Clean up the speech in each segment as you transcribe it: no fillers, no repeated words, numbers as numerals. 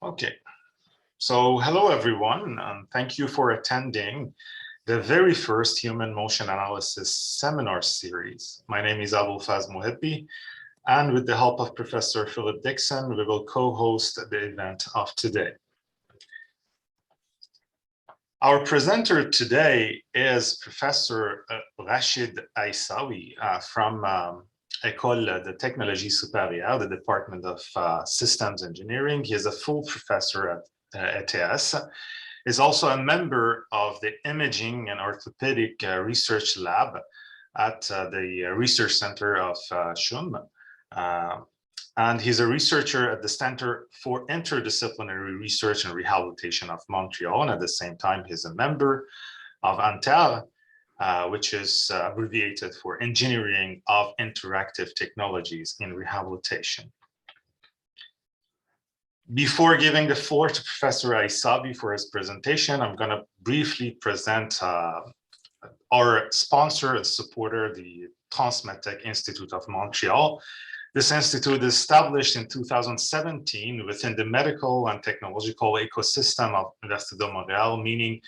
Okay, so hello everyone, and thank you for attending the very first Human Motion Analysis seminar series. My name is Abulfaz Mohibbi, and with the help of Professor Philip Dixon, we will co-host the event of today. Our presenter today is Professor Rachid Aissaoui from École, the technologie supérieure, the Department of Systems Engineering. He is a full professor at ETS. Is also a member of the Imaging and Orthopedic Research Lab at the Research Center of CHUM. And he's a researcher at the Center for Interdisciplinary Research and Rehabilitation of Montreal. And at the same time, he's a member of ANTER, which is abbreviated for Engineering of Interactive Technologies in Rehabilitation. Before giving the floor to Professor Aissaoui for his presentation, I'm going to briefly present our sponsor and supporter, the Transmedtech Institute of Montreal. This institute is established in 2017 within the medical and technological ecosystem of Université de Montréal, meaning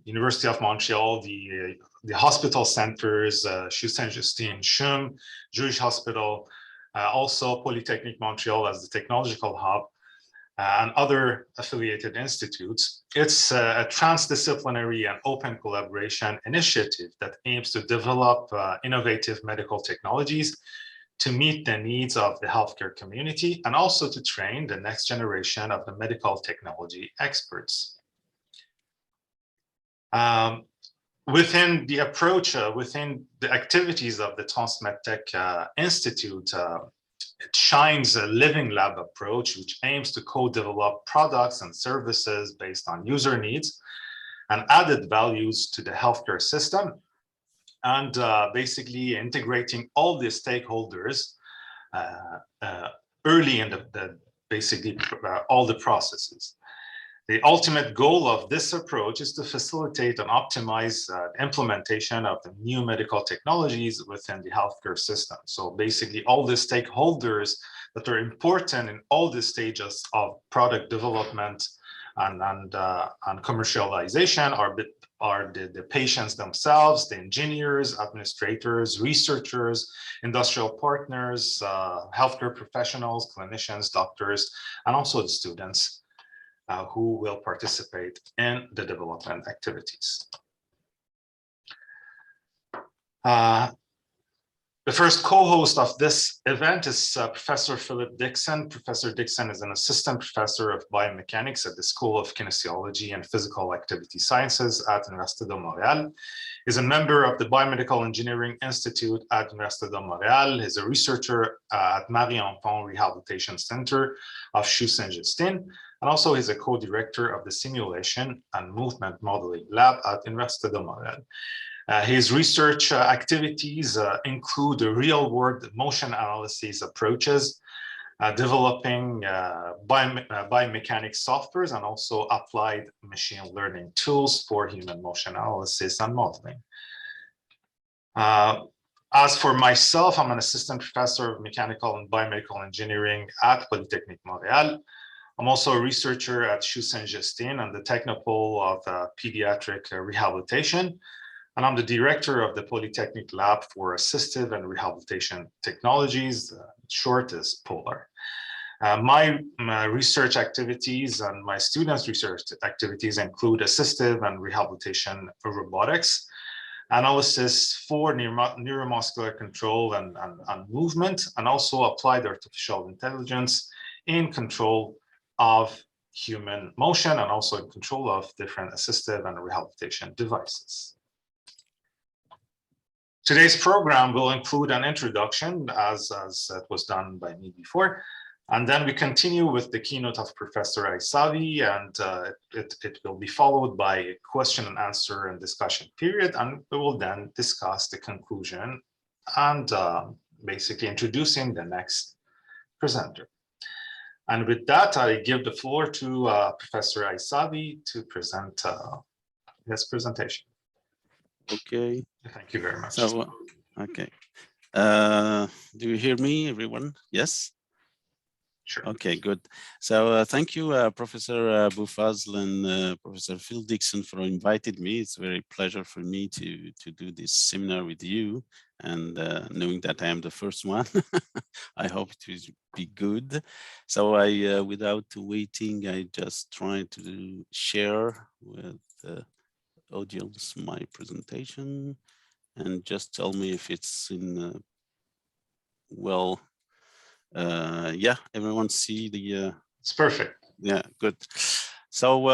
University of Montreal, the hospital centers, CHU Saint-Justine, CHUM, Jewish Hospital, also Polytechnique Montreal as the technological hub, and other affiliated institutes. It's a transdisciplinary and open collaboration initiative that aims to develop innovative medical technologies to meet the needs of the healthcare community and also to train the next generation of the medical technology experts. Within the approach, within the activities of the Transmedtech Institute, it shines a living lab approach, which aims to co-develop products and services based on user needs and added values to the healthcare system, and basically integrating all the stakeholders early in basically all the processes. The ultimate goal of this approach is to facilitate and optimize implementation of the new medical technologies within the healthcare system. So basically all the stakeholders that are important in all the stages of product development and commercialization are the patients themselves, the engineers, administrators, researchers, industrial partners, healthcare professionals, clinicians, doctors, and also the students who will participate in the development activities. The first co-host of this event is Professor Philip Dixon. Professor Dixon is an assistant professor of biomechanics at the School of Kinesiology and Physical Activity Sciences at Université de Montréal. He's a member of the Biomedical Engineering Institute at Université de Montréal. He's a researcher at Marie-Enfant Rehabilitation Center of CHU Saint-Justine. And also he's a co-director of the Simulation and Movement Modeling Lab at Université de Montréal. His research activities include real-world motion analysis approaches, developing biomechanics softwares, and also applied machine learning tools for human motion analysis and modeling. As for myself, I'm an assistant professor of mechanical and biomedical engineering at Polytechnique Montréal. I'm also a researcher at CHU Saint-Justine and the Technopole of Pediatric Rehabilitation. And I'm the director of the Polytechnic Lab for Assistive and Rehabilitation Technologies, short is POLAR. My research activities and my students' research activities include assistive and rehabilitation robotics, analysis for neuromuscular control and movement, and also applied artificial intelligence in control of human motion and also in control of different assistive and rehabilitation devices. Today's program will include an introduction, as it was done by me before, and then we continue with the keynote of Professor Aissaoui, and it will be followed by a question and answer and discussion period, and we will then discuss the conclusion and basically introducing the next presenter. And with that, I give the floor to Professor Aissaoui to present his presentation. Okay. Thank you very much. So, okay. Do you hear me, everyone? Yes? Sure. Okay, good. So thank you, Professor Boufazl and Professor Phil Dixon for inviting me. It's a very pleasure for me to do this seminar with you, and knowing that I am the first one, I hope it will be good. So I, without waiting, I just try to share with the audience my presentation, and just tell me if it's in well. Yeah, everyone see the. It's perfect. Yeah, good. So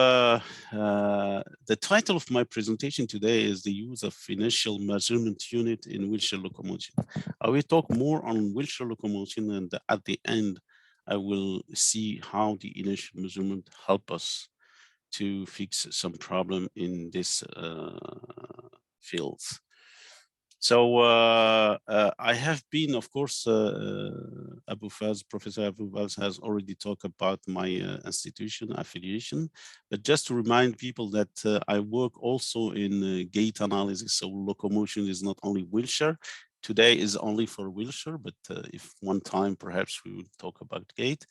the title of my presentation today is the use of inertial measurement unit in wheelchair locomotion. I will talk more on wheelchair locomotion, and at the end, I will see how the inertial measurement help us to fix some problem in this fields. So I have been, of course, Professor Abu Faz has already talked about my institution affiliation, but just to remind people that I work also in gait analysis. So locomotion is not only wheelchair. Today is only for wheelchair, but if one time perhaps we will talk about gait.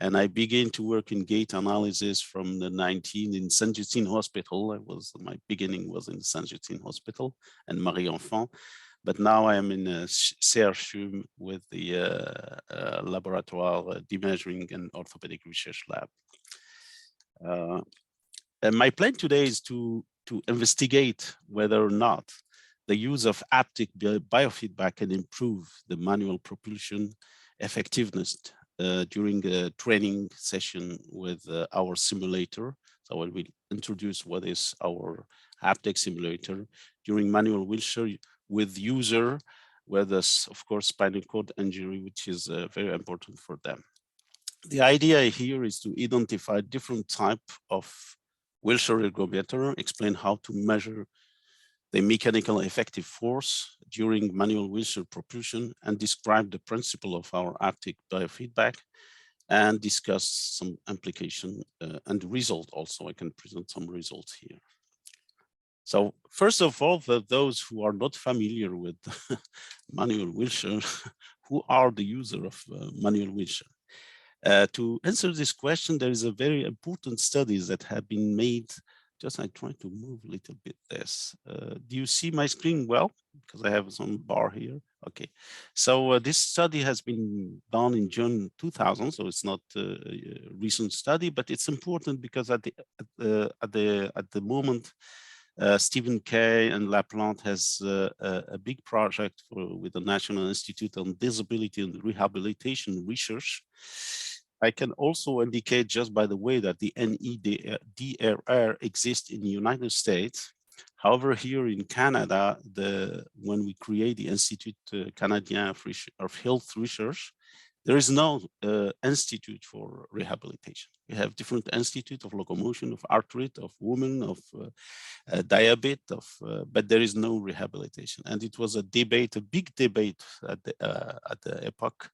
And I began to work in gait analysis from the 19 in Saint-Justine Hospital. My beginning was in Saint-Justine Hospital and Marie Enfant. But now I am in CRCHUM with the Laboratoire d'Imagerie and Orthopedic Research Lab. And my plan today is to investigate whether or not the use of haptic biofeedback can improve the manual propulsion effectiveness during a training session with our simulator. So I will introduce what is our haptic simulator during manual wheelchair with user with this, of course, spinal cord injury, which is very important for them. The idea here is to identify different type of wheelchair ergometer, explain how to measure the mechanical effective force during manual wheelchair propulsion, and describe the principle of our haptic biofeedback, and discuss some application and result also. I can present some results here. So first of all, for those who are not familiar with manual wheelchair, who are the user of manual wheelchair? To answer this question, there is a very important studies that have been made. Just I try to move a little bit this. Do you see my screen well? Because I have some bar here. Okay, so this study has been done in June 2000, so it's not a recent study, but it's important because at the moment, Stephen Kay and Laplante has a big project with the National Institute on Disability and Rehabilitation Research. I can also indicate just by the way that the NEDRR exists in the United States. However, here in Canada, when we create the Institute Canadien of Health Research, there is no institute for rehabilitation. We have different institutes of locomotion, of arthritis, of women, of diabetes, but there is no rehabilitation. And it was a debate, a big debate at the epoch.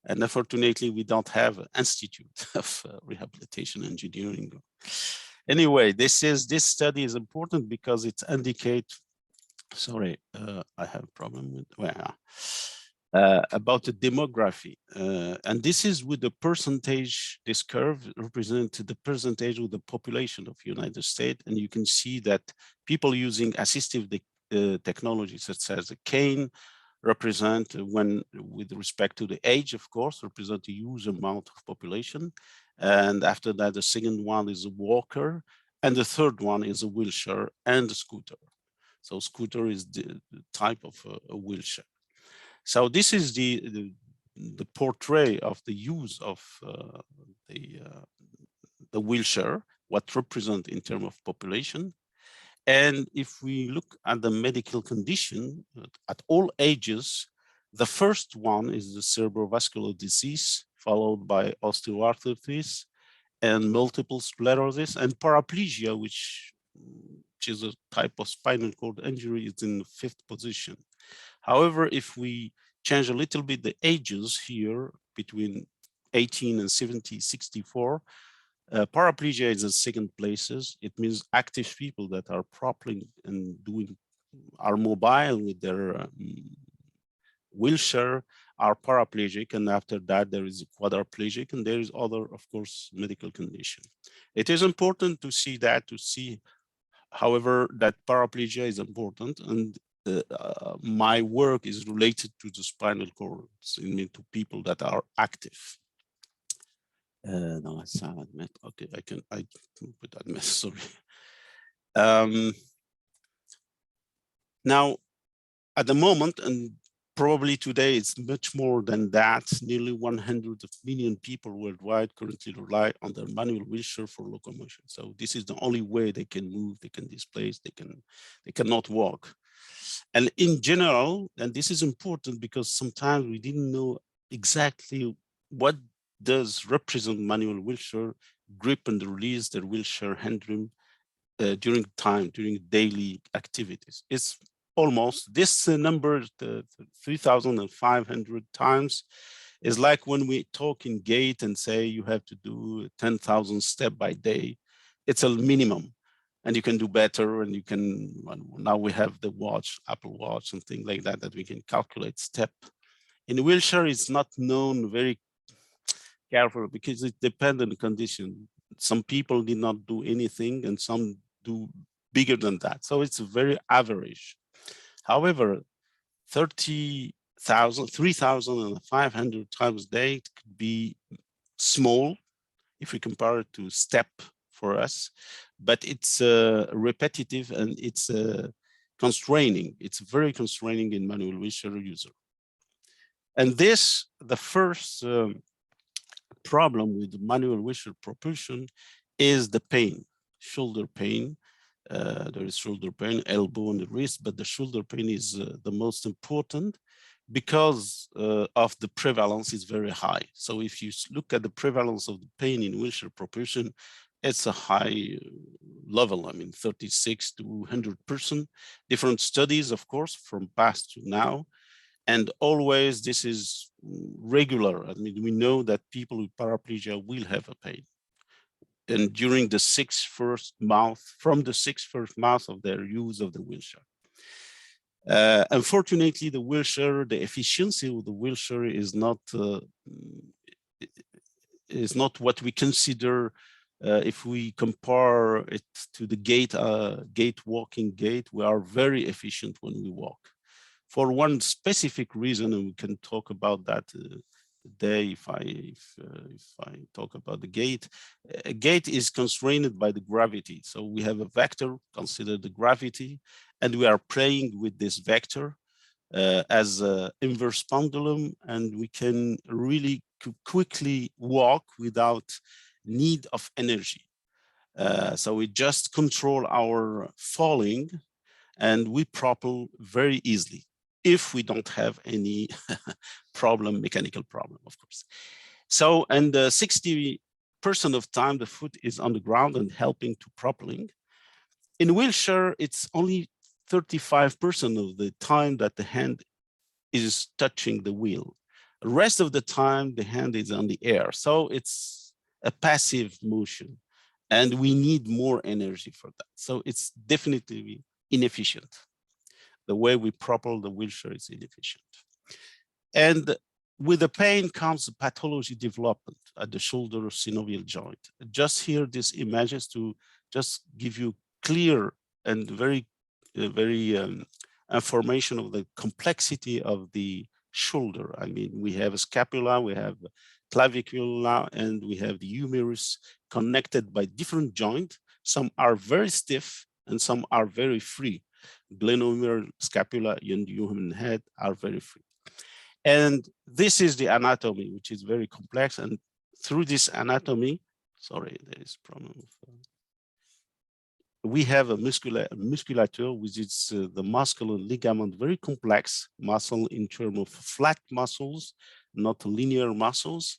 And unfortunately, we don't have an institute of rehabilitation engineering. Anyway, this study is important because it indicates. Sorry, I have a problem with about the demography, and this is with the percentage. This curve represents the percentage of the population of United States, and you can see that people using assistive technology such as a cane represent, when with respect to the age, of course, represent a huge amount of population. And after that, the second one is a walker, and the third one is a wheelchair and a scooter. So scooter is the type of a wheelchair. So this is the portrait of the use of the wheelchair, what represent in terms of population. And if we look at the medical condition at all ages, the first one is the cerebrovascular disease, followed by osteoarthritis and multiple sclerosis, and paraplegia, which is a type of spinal cord injury, is in the 5th position. However, if we change a little bit the ages here between 18 and 70, 64, paraplegia is in 2nd places. It means active people that are properly and are mobile wheelchair are paraplegic, and after that there is quadriplegic, and there is other, of course, medical condition. It is important to see that, however, that paraplegia is important, and my work is related to the spinal cord, to people that are active. No, it's not admit. Okay, I can put that mess. Sorry. Now, at the moment, and probably today it's much more than that, nearly 100 million people worldwide currently rely on their manual wheelchair for locomotion. So this is the only way they can move, they can displace, they cannot walk. And in general, and this is important because sometimes we didn't know exactly what does represent manual wheelchair, grip and release the wheelchair handling during daily activities. It's almost this number, the 3,500 times, is like when we talk in gait and say you have to do 10,000 steps by day. It's a minimum, and you can do better. And you can, now we have the watch, Apple Watch and things like that, that we can calculate step. In a wheelchair, it's not known very careful because it depends on the condition. Some people did not do anything and some do bigger than that. So it's very average. However, 3,500 times a day could be small if we compare it to step for us, but it's repetitive and it's constraining. It's very constraining in manual wheelchair user. And this, the first problem with manual wheelchair propulsion is the pain, shoulder pain. There is shoulder pain, elbow and the wrist, but the shoulder pain is the most important because of the prevalence is very high. So if you look at the prevalence of the pain in wheelchair propulsion, it's a high level. I mean, 36 to 100%. Different studies, of course, from past to now. And always this is regular. I mean, we know that people with paraplegia will have a pain. And during the from the 6 first months of their use of the wheelchair. Unfortunately, the wheelchair, the efficiency of the wheelchair is not what we consider if we compare it to the walking gait. We are very efficient when we walk. For one specific reason, and we can talk about that today if I talk about the gait. A gait is constrained by the gravity. So we have a vector, consider the gravity, and we are playing with this vector as an inverse pendulum, and we can really quickly walk without need of energy. So we just control our falling and we propel very easily if we don't have any mechanical problem, of course. So, and 60% of time, the foot is on the ground and helping to propelling. In wheelchair, it's only 35% of the time that the hand is touching the wheel. The rest of the time, the hand is on the air. So it's a passive motion and we need more energy for that. So it's definitely inefficient. The way we propel the wheelchair is inefficient. And with the pain comes the pathology development at the shoulder synovial joint. Just here, these images to just give you clear and very information of the complexity of the shoulder. I mean, we have a scapula, we have clavicula, and we have the humerus connected by different joints. Some are very stiff and some are very free. Glenohumeral, scapula, and human head are very free. And this is the anatomy, which is very complex. And through this anatomy, sorry, there is a problem. We have a musculature, which is the muscle and ligament, very complex muscle in terms of flat muscles, not linear muscles,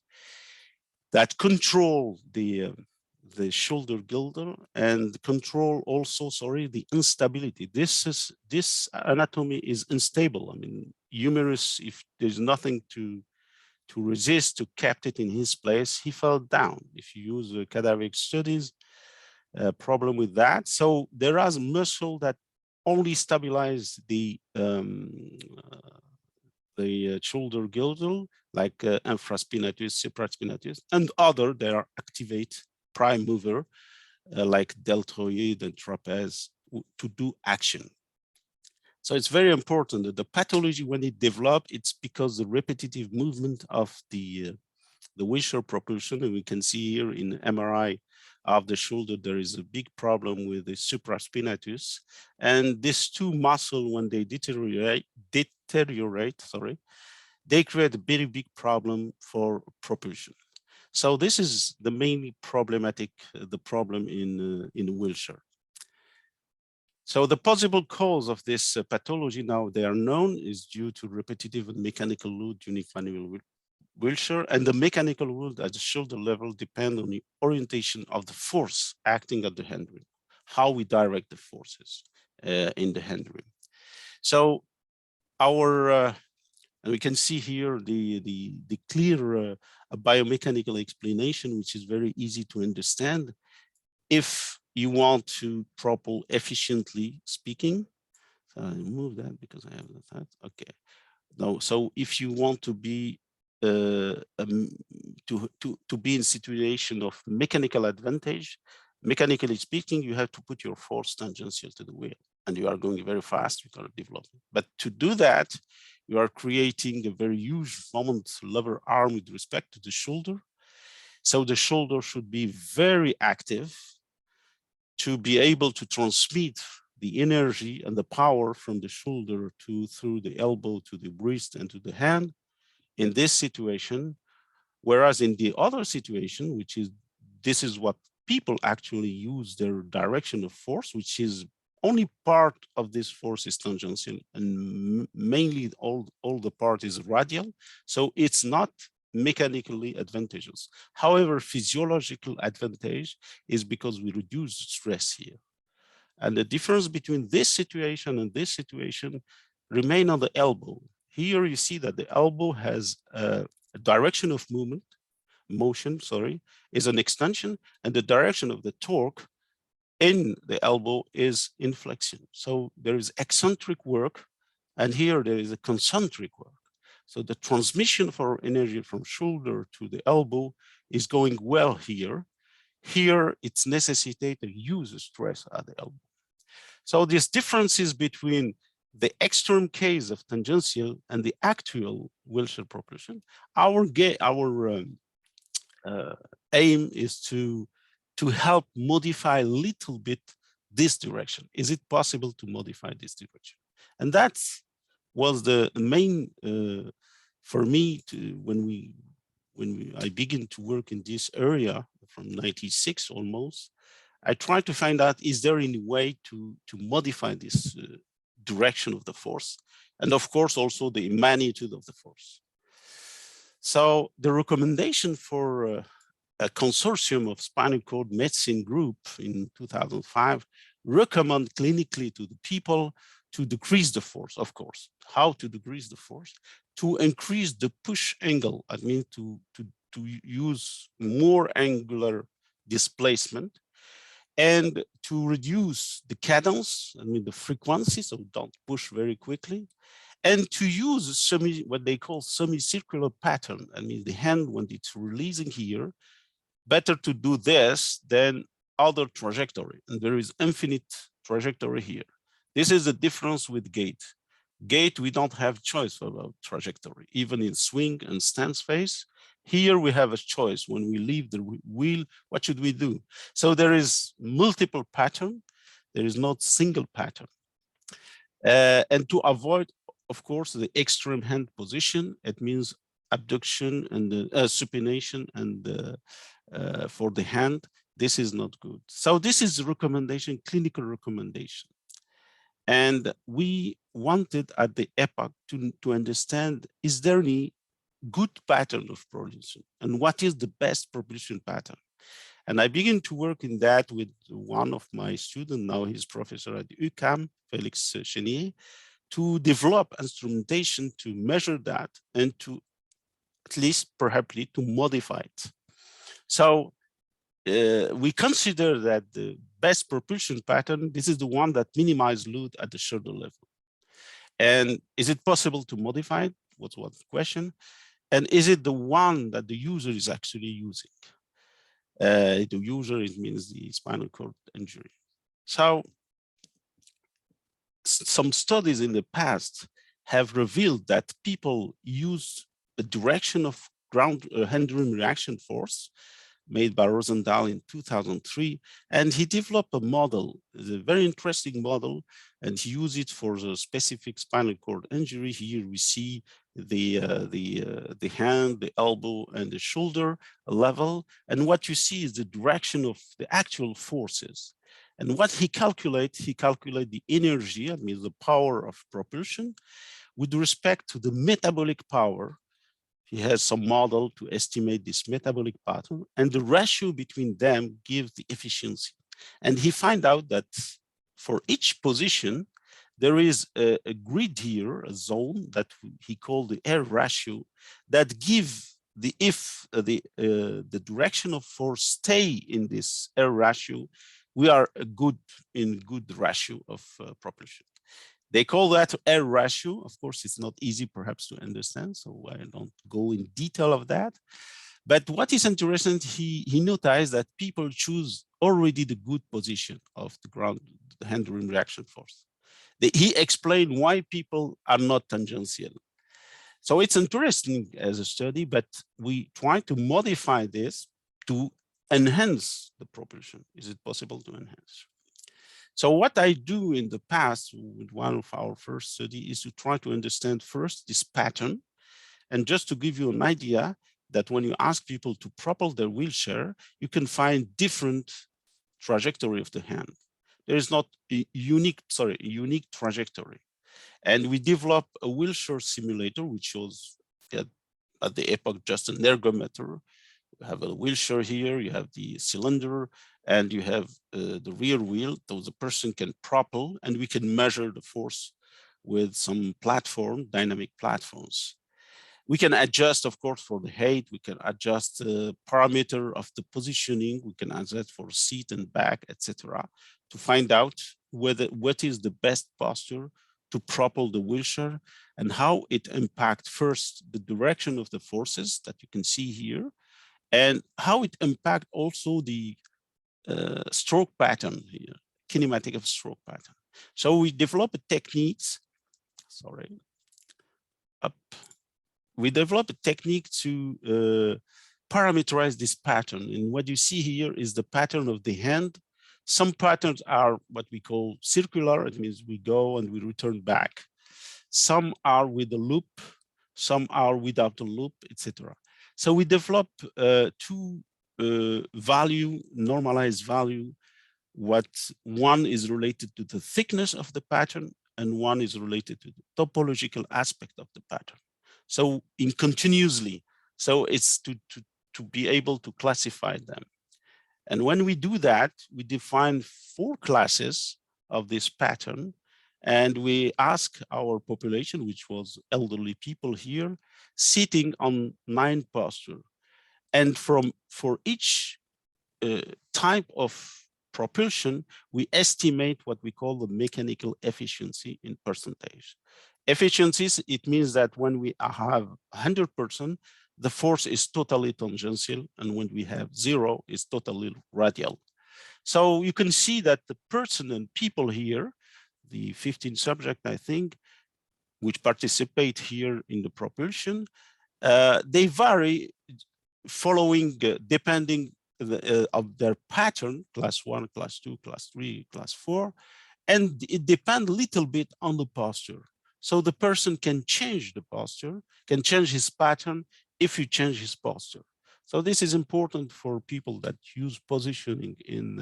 that control the shoulder girdle and control also, the instability. This anatomy is unstable. I mean, humerus, if there's nothing to resist, to kept it in his place, he fell down. If you use cadaveric studies, problem with that. So there is muscle that only stabilize the the shoulder girdle, like infraspinatus, supraspinatus, and other that are activate prime mover, like deltoid and trapeze, to do action. So it's very important that the pathology, when it develops, it's because the repetitive movement of the wheelchair propulsion, and we can see here in MRI of the shoulder, there is a big problem with the supraspinatus. And these two muscles, when they deteriorate, they create a very big problem for propulsion. So this is the main problematic, the problem in wheelchair. So the possible cause of this pathology now they are known is due to repetitive and mechanical load unique manual wheelchair, and the mechanical load at the shoulder level depend on the orientation of the force acting at the handwheel, how we direct the forces in the handwheel. So our and we can see here the clear biomechanical explanation, which is very easy to understand. If you want to propel efficiently speaking, so I remove that because I have that. Okay. No, so if you want to be to be in situation of mechanical advantage, mechanically speaking, you have to put your force tangential to the wheel, and you are going very fast with our development. But to do that, you are creating a very huge moment lever arm with respect to the shoulder. So the shoulder should be very active to be able to transmit the energy and the power from the shoulder through the elbow to the wrist and to the hand in this situation. Whereas in the other situation, which is, this is what people actually use their direction of force, which is only part of this force is tangential and mainly all the part is radial. So it's not mechanically advantageous. However, physiological advantage is because we reduce stress here. And the difference between this situation and this situation remain on the elbow. Here you see that the elbow has a direction of motion, is an extension, and the direction of the torque in the elbow is inflection. So there is eccentric work, and here there is a concentric work. So the transmission for energy from shoulder to the elbow is going well here. Here it's necessitated to use stress at the elbow. So these differences between the extreme case of tangential and the actual wheelchair propulsion, our aim is to help modify a little bit this direction. Is it possible to modify this direction? And that was the main for me when I began to work in this area from '96 almost. I tried to find out, is there any way to modify this direction of the force? And of course, also the magnitude of the force. So the recommendation for a consortium of spinal cord medicine group in 2005 recommend clinically to the people to decrease the force, of course. How to decrease the force? To increase the push angle, I mean to use more angular displacement, and to reduce the cadence, I mean the frequency, so don't push very quickly, and to use what they call semicircular pattern. I mean the hand, when it's releasing here, better to do this than other trajectory, and there is infinite trajectory here. This is the difference with gait. Gait, we don't have choice about trajectory, even in swing and stance phase. Here we have a choice. When we leave the wheel, what should we do? So there is multiple pattern. There is not single pattern. And to avoid, of course, the extreme hand position, it means abduction and supination and for the hand. This is not good. So this is a recommendation, clinical recommendation. And we wanted at the epoch to understand, is there any good pattern of propulsion, and what is the best propulsion pattern? And I began to work in that with one of my students, now he's professor at UQAM, Felix Chenier, to develop instrumentation to measure that and to at least perhaps to modify it. So we consider that the best propulsion pattern, this is the one that minimizes load at the shoulder level. And is it possible to modify it? was one question. And is it the one that the user is actually using? The user, it means the spinal cord injury. So some studies in the past have revealed that people use a direction of ground hand-rim reaction force made by Rosendahl in 2003, and he developed a model, a very interesting model, and he used it for the specific spinal cord injury. Here we see the hand, the elbow, and the shoulder level, and what you see is the direction of the actual forces. And what he calculates the energy, that means the power of propulsion, with respect to the metabolic power. He has some model to estimate this metabolic pattern, and the ratio between them gives the efficiency. And he find out that for each position, there is a grid here, a zone that he called the air ratio, that give the the direction of force stay in this air ratio, we are in good ratio of propulsion. They call that air ratio. Of course, it's not easy perhaps to understand, so I don't go in detail of that. But what is interesting, he noticed that people choose already the good position of the ground, the hand-rim reaction force. He explained why people are not tangential. So it's interesting as a study, but we try to modify this to enhance the propulsion. Is it possible to enhance? So what I do in the past with one of our first study is to try to understand first this pattern. And just to give you an idea that when you ask people to propel their wheelchair, you can find different trajectory of the hand. There is not a unique trajectory. And we developed a wheelchair simulator, which shows at the epoch just an ergometer. You have a wheelchair here, you have the cylinder, and you have the rear wheel, so the person can propel, and we can measure the force with some dynamic platforms. We can adjust, of course, for the height, we can adjust the parameter of the positioning, we can adjust for seat and back, etc., to find out what is the best posture to propel the wheelchair and how it impacts first the direction of the forces that you can see here, and how it impacts also the stroke pattern here, kinematic of stroke pattern. So we develop techniques, we develop a technique to parameterize this pattern. And what you see here is the pattern of the hand. Some patterns are what we call circular, it means we go and we return back. Some are with a loop, some are without a loop, etc. So we develop two normalized value. One is related to the thickness of the pattern, and one is related to the topological aspect of the pattern. So continuously, so it's to be able to classify them. And when we do that, we define 4 classes of this pattern, and we ask our population, which was elderly people here, sitting on 9 posture. And for each type of propulsion, we estimate what we call the mechanical efficiency in percentage. Efficiencies, it means that when we have 100%, the force is totally tangential, and when we have 0, it's totally radial. So you can see that the person and people here, the 15 subjects, I think, which participate here in the propulsion, they vary following, depending of their pattern, class 1, class 2, class 3, class 4, and it depends a little bit on the posture. So the person can change the posture, can change his pattern if you change his posture. So this is important for people that use positioning in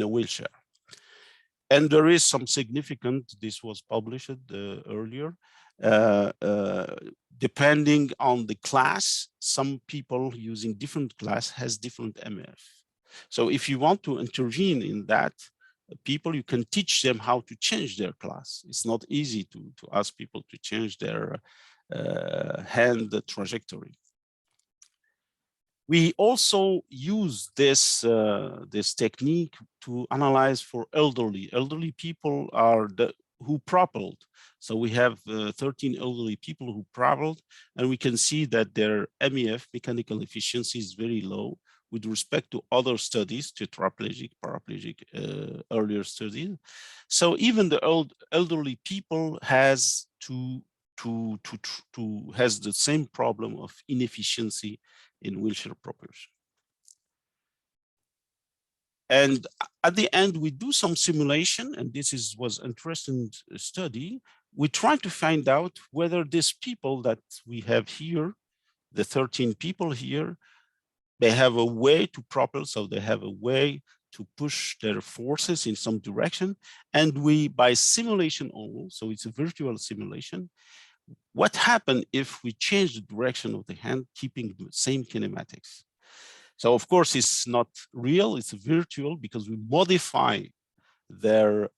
a wheelchair. And there is some significant, this was published earlier, depending on the class, some people using different class has different MF. So if you want to intervene in that, people, you can teach them how to change their class. It's not easy to ask people to change their hand trajectory. We also use this technique to analyze for elderly. Elderly people are who propelled. So we have 13 elderly people who propelled, and we can see that their MEF, mechanical efficiency, is very low with respect to other studies, tetraplegic, paraplegic, earlier studies. So even the elderly people has has the same problem of inefficiency in wheelchair propulsion. And at the end, we do some simulation, and this was interesting study. We try to find out whether these people that we have here, the 13 people here, they have a way to propel, so they have a way to push their forces in some direction. And we, by simulation only, so it's a virtual simulation, what happened if we change the direction of the hand, keeping the same kinematics? So of course, it's not real, it's virtual, because we modify their,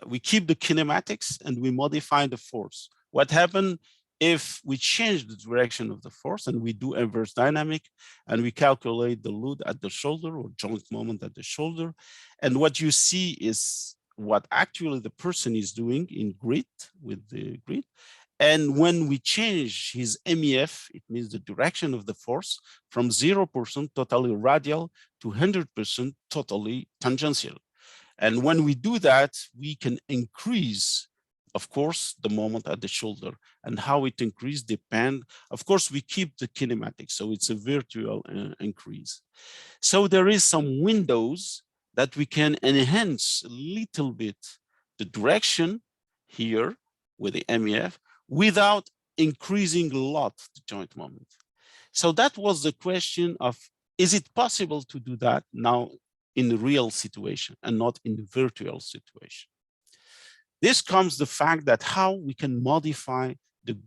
we keep the kinematics and we modify the force. What happened if we change the direction of the force and we do inverse dynamic and we calculate the load at the shoulder or joint moment at the shoulder? And what you see is what actually the person is doing in grid, with the grid. And when we change his MEF, it means the direction of the force, from 0% totally radial to 100% totally tangential. And when we do that, we can increase, of course, the moment at the shoulder. And how it increase depend, of course, we keep the kinematics, so it's a virtual increase. So there is some windows that we can enhance a little bit the direction here with the MEF, without increasing a lot the joint moment. So that was the question of, is it possible to do that now in the real situation and not in the virtual situation? This comes the fact that how we can modify the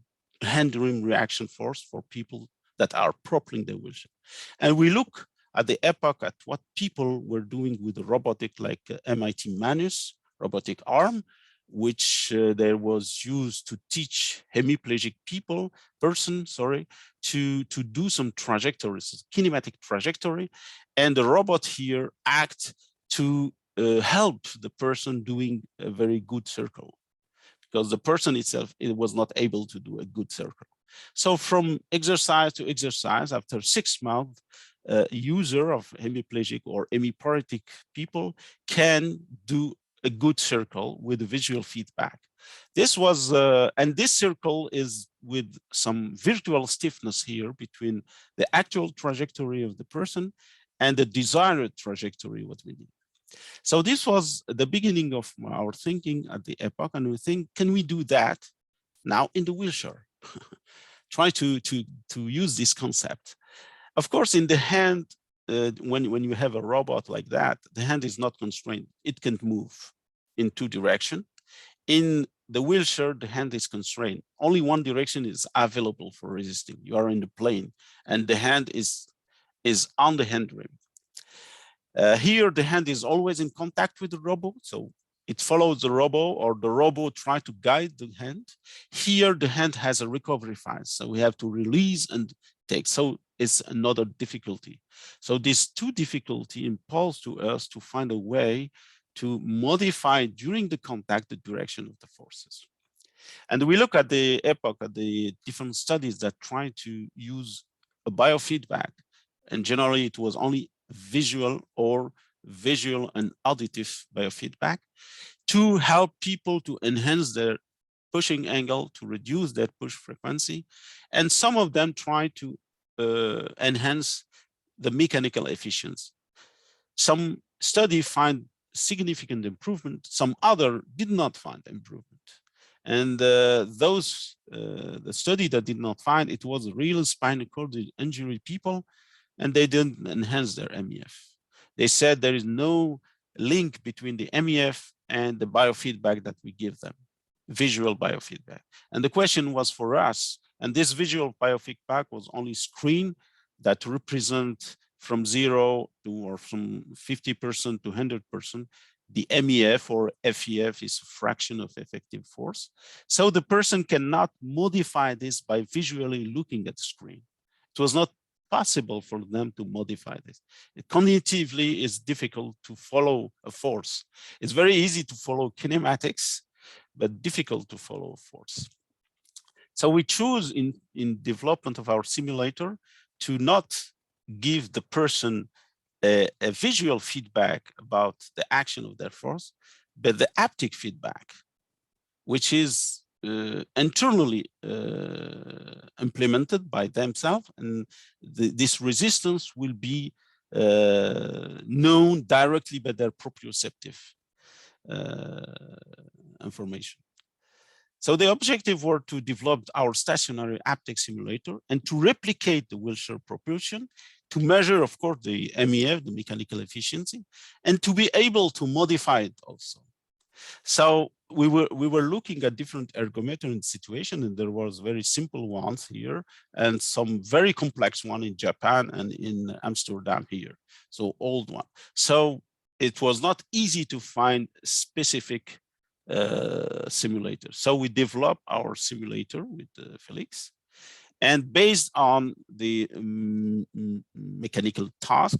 hand rim reaction force for people that are propelling the wheelchair. And we look at the epoch at what people were doing with the robotic, like MIT Manus, robotic arm, which there was used to teach hemiplegic person, to do some trajectories, kinematic trajectory, and the robot here act to help the person doing a very good circle, because the person itself, it was not able to do a good circle. So from exercise to exercise, after 6 months, user of hemiplegic or hemiparetic people can do a good circle with visual feedback. This was, and this circle is with some virtual stiffness here between the actual trajectory of the person and the desired trajectory, what we need. So this was the beginning of our thinking at the epoch, and we think, can we do that now in the wheelchair? Try to use this concept. Of course, in the hand, when you have a robot like that, the hand is not constrained. It can move in 2 directions. In the wheelchair, the hand is constrained. Only one direction is available for resisting. You are in the plane, and the hand is on the hand rim. Here, the hand is always in contact with the robot, so it follows the robot, or the robot tries to guide the hand. Here, the hand has a recovery phase, so we have to release and take. So it's another difficulty. So these 2 difficulties impose to us to find a way to modify during the contact the direction of the forces. And we look at the epoch, at the different studies that try to use a biofeedback, and generally it was only visual or visual and auditive biofeedback to help people to enhance their pushing angle, to reduce their push frequency. And some of them try to enhance the mechanical efficiency. Some studies find significant improvement, some other did not find improvement. And those, the study that did not find, it was real spinal cord injury people, and they didn't enhance their MEF. They said there is no link between the MEF and the biofeedback that we give them, visual biofeedback. And the question was for us, and this visual biofeedback was only screen that represent from 0 to, or from 50% to 100%, the MEF or FEF is a fraction of effective force. So the person cannot modify this by visually looking at the screen. It was not possible for them to modify this. Cognitively, it's difficult to follow a force. It's very easy to follow kinematics, but difficult to follow force. So we choose in development of our simulator to not give the person a visual feedback about the action of their force, but the haptic feedback, which is internally implemented by themselves, and this resistance will be known directly by their proprioceptive information. So the objective were to develop our stationary haptic simulator and to replicate the wheelchair propulsion, to measure, of course, the MEF, the mechanical efficiency, and to be able to modify it also. So we were looking at different ergometer situation, and there was very simple ones here and some very complex one in Japan and in Amsterdam here. So old one. So it was not easy to find specific simulator. So we developed our simulator with Felix, and based on the mechanical task,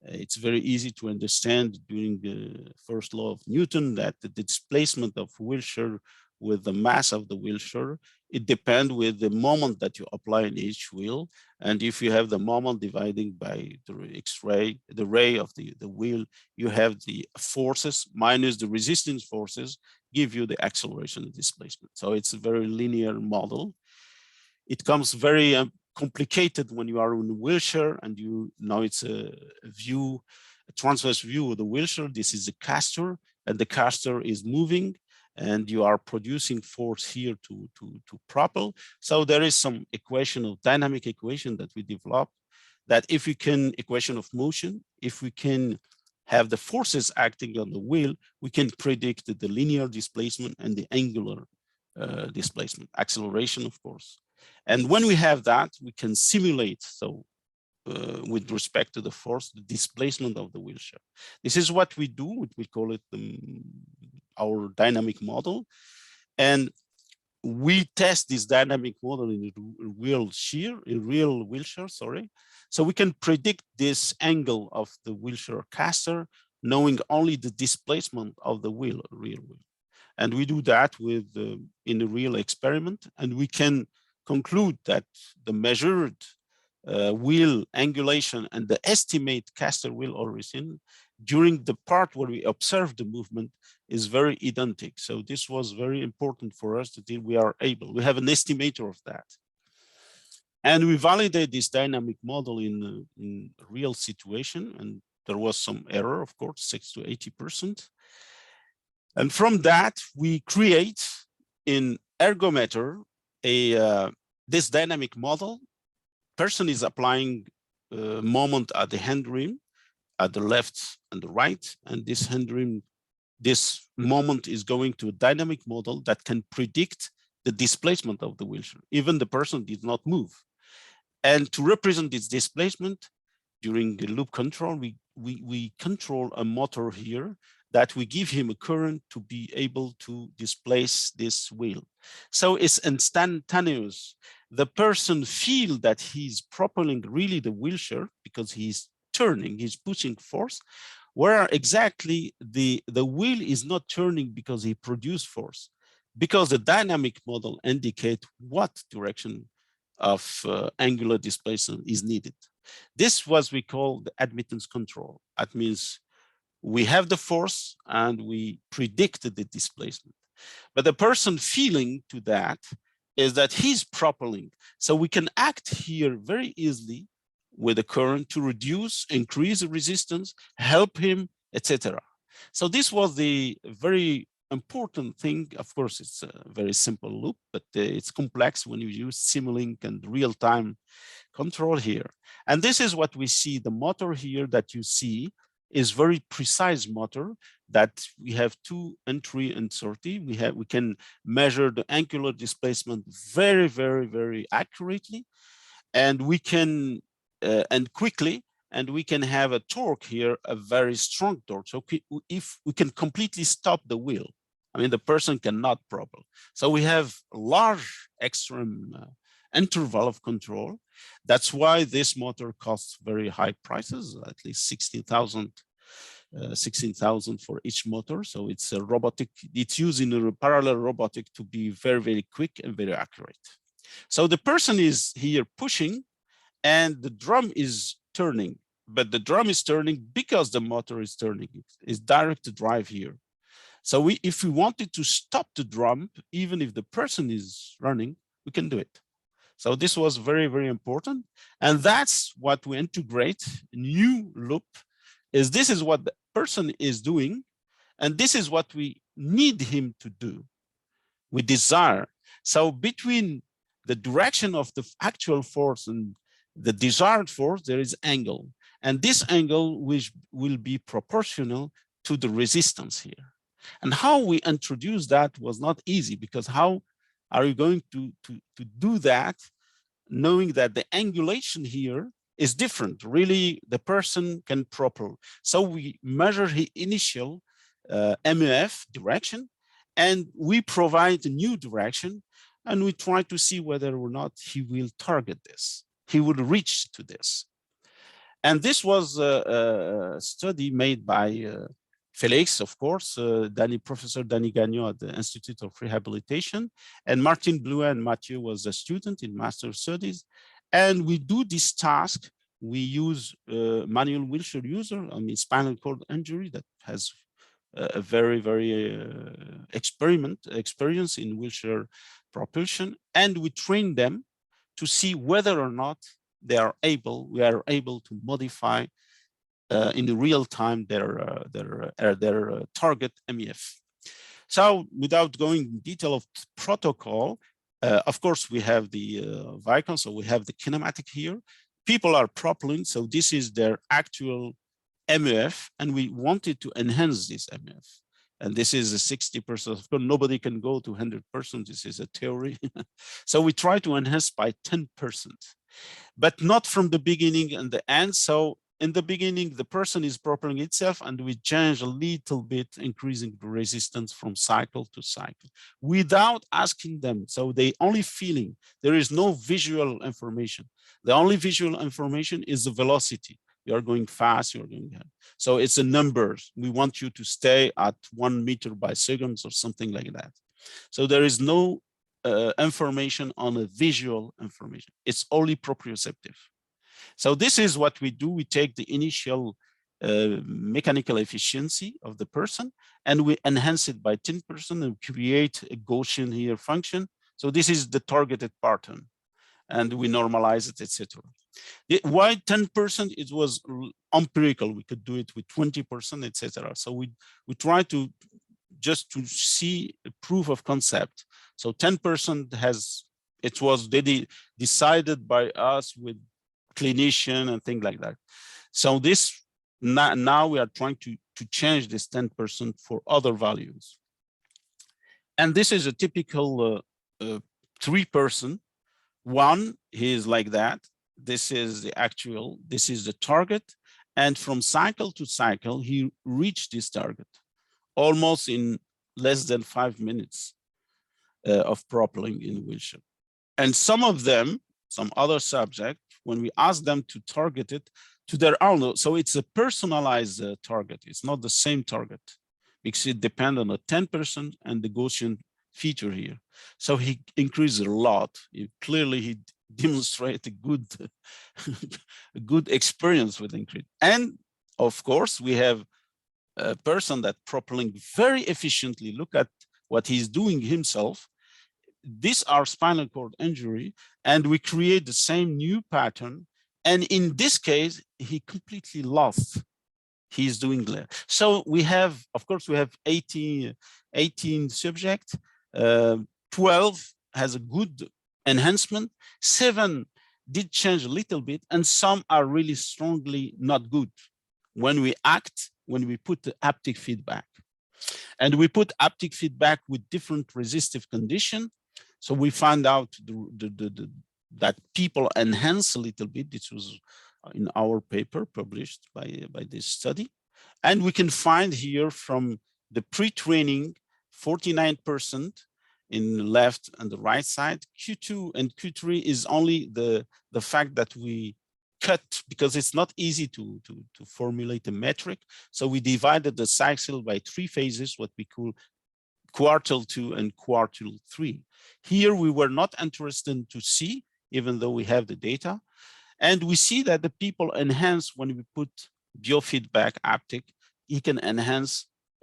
it's very easy to understand during the first law of Newton that the displacement of wheelchair with the mass of the wheelchair, it depends with the moment that you apply in each wheel. And if you have the moment dividing by the X-ray, the ray of the wheel, you have the forces minus the resistance forces give you the acceleration and displacement. So it's a very linear model. It comes very complicated when you are in a wheelchair and you know it's a view, a transverse view of the wheelchair. This is a caster, and the caster is moving, and you are producing force here to propel. So there is some equation of dynamic equation that we developed, that if we can, equation of motion, if we can have the forces acting on the wheel, we can predict the linear displacement and the angular displacement, acceleration, of course. And when we have that, we can simulate, so with respect to the force, the displacement of the wheelchair. This is what we do. We call it our dynamic model. And we test this dynamic model in real wheelchair, sorry. So we can predict this angle of the wheelchair caster, knowing only the displacement of the real wheel. And we do that with in a real experiment, and we can conclude that the measured wheel angulation and the estimate caster wheel origin during the part where we observe the movement is very identical. So this was very important for us that we have an estimator of that. And we validate this dynamic model in real situation, and there was some error, of course, 60 to 80%. And from that, we create in ergometer this dynamic model. Person is applying moment at the hand rim, at the left and the right, and this hand rim, this moment is going to a dynamic model that can predict the displacement of the wheelchair. Even the person did not move. And to represent this displacement during the loop control, we control a motor here that we give him a current to be able to displace this wheel. So it's instantaneous. The person feels that he's propelling really the wheelchair because he's turning, he's pushing force, where exactly the wheel is not turning because he produced force, because the dynamic model indicates what direction of angular displacement is needed. This was we call the admittance control. That means we have the force and we predicted the displacement. But the person feeling to that is that he's propelling. So we can act here very easily with the current to reduce, increase the resistance, help him, etc. So this was the very important thing. Of course, it's a very simple loop, but it's complex when you use Simulink and real-time control here. And this is what we see. The motor here that you see is very precise motor that we have 2 entry and sortie. We can measure the angular displacement very, very, very accurately, and we can and quickly, and we can have a torque here, a very strong torque. So if we can completely stop the wheel, I mean, the person cannot propel. So we have a large extreme interval of control. That's why this motor costs very high prices, at least 60,000 16,000 for each motor. So it's a robotic, it's used in a parallel robotic to be very, very quick and very accurate. So the person is here pushing and the drum is turning, but the drum is turning because the motor is turning. It's direct drive here. So if we wanted to stop the drum, even if the person is running, we can do it. So this was very, very important. And that's what we integrate, new loop, is this is what the person is doing, and this is what we need him to do, we desire. So between the direction of the actual force and the desired force, there is angle. And this angle which will be proportional to the resistance here. And how we introduce that was not easy, because how are you going to do that, knowing that the angulation here is different? Really, the person can propel. So we measure the initial MUF direction, and we provide a new direction, and we try to see whether or not he will target this, he will reach to this. And this was a study made by Felix, of course, Professor Danny Gagnon at the Institute of Rehabilitation, and Martin Blouin and Mathieu was a student in Master Studies. And we do this task. We use manual wheelchair user, I mean, spinal cord injury that has a very, very experience in wheelchair propulsion. And we train them to see whether or not we are able to modify in the real time their target MEF. So without going in detail of protocol, of course we have the vehicle, so we have the kinematic here. People are propelling, so this is their actual MEF, and we wanted to enhance this MEF. And this is a 60%. Of course, nobody can go to 100%. This is a theory. So we try to enhance by 10%, but not from the beginning and the end. So in the beginning, the person is propelling itself, and we change a little bit, increasing the resistance from cycle to cycle without asking them. So they only feeling, there is no visual information. The only visual information is the velocity. You're going fast, you're going ahead. So it's a numbers. We want you to stay at 1 meter by seconds or something like that. So there is no information on a visual information. It's only proprioceptive. So this is what we do. We take the initial mechanical efficiency of the person, and we enhance it by 10% and create a Gaussian here function. So this is the targeted pattern, and we normalize it, etc. Why 10%? It was empirical. We could do it with 20%, etc. So we try to just to see a proof of concept. So 10% it was decided by us with clinician and things like that. So this now we are trying to change this 10% for other values. And this is a typical 3-person. One, he is like that. This is the actual, this is the target. And from cycle to cycle, he reached this target almost in less than 5 minutes of propelling in wheelchair. And some of them, some other subject, when we ask them to target it to their own, so it's a personalized target. It's not the same target because it depends on the 10% and the Gaussian feature here. So he increased a lot. Clearly, he demonstrated a good experience with increase. And of course, we have a person that propelling very efficiently. Look at what he's doing himself. These are spinal cord injury, and we create the same new pattern. And in this case, he completely lost. He's doing that. So we have, of course, we have 18 subjects. 12 has a good enhancement. 7 did change a little bit, and some are really strongly not good. When we act, when we put the haptic feedback, and we put haptic feedback with different resistive conditions. So we find out that people enhance a little bit. This was in our paper published by this study. And we can find here from the pre-training, 49% in the left and the right side. Q2 and Q3 is only the fact that we cut, because it's not easy to formulate a metric. So we divided the cycle by 3 phases, what we call quartile 2 and quartile 3. Here we were not interested to see, even though we have the data. And we see that the people enhance when we put biofeedback haptic, he can enhance.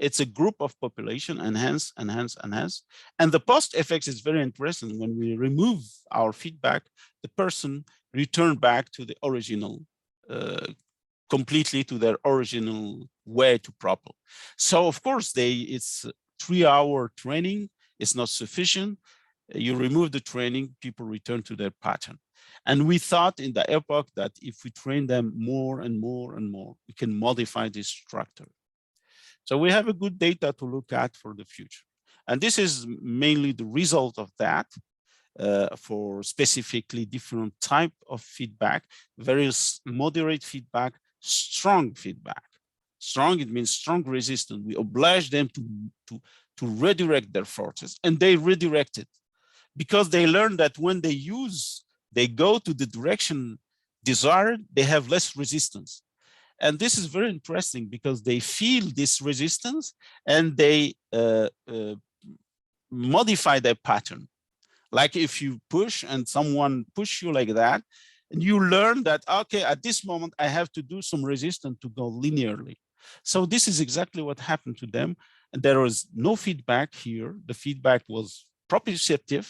It's a group of population, enhance, enhance, enhance. And the post effects is very interesting. When we remove our feedback, the person return back to the original, completely to their original way to propel. So of course, it's 3-hour training. It's not sufficient. You remove the training, people return to their pattern. And we thought in the epoch that if we train them more and more and more, we can modify this structure. So we have a good data to look at for the future. And this is mainly the result of that for specifically different type of feedback, various moderate feedback, strong feedback. Strong, it means strong resistance. We oblige them to redirect their forces, and they redirect it because they learn that when they go to the direction desired, they have less resistance. And this is very interesting because they feel this resistance and they modify their pattern. Like if you push and someone push you like that, and you learn that, okay, at this moment, I have to do some resistance to go linearly. So this is exactly what happened to them. And there was no feedback here. The feedback was proprioceptive,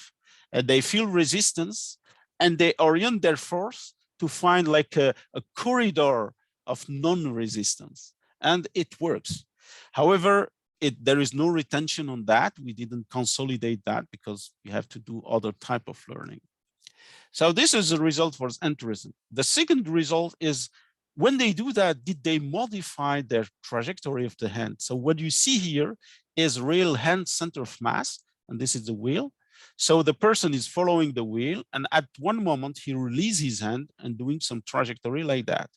and they feel resistance, and they orient their force to find like a corridor of non-resistance, and it works. However, there is no retention on that. We didn't consolidate that because we have to do other type of learning. So this is a result for us interesting. The second result is when they do that, did they modify their trajectory of the hand? So what you see here is real hand center of mass, and this is the wheel. So the person is following the wheel, and at one moment he releases his hand and doing some trajectory like that.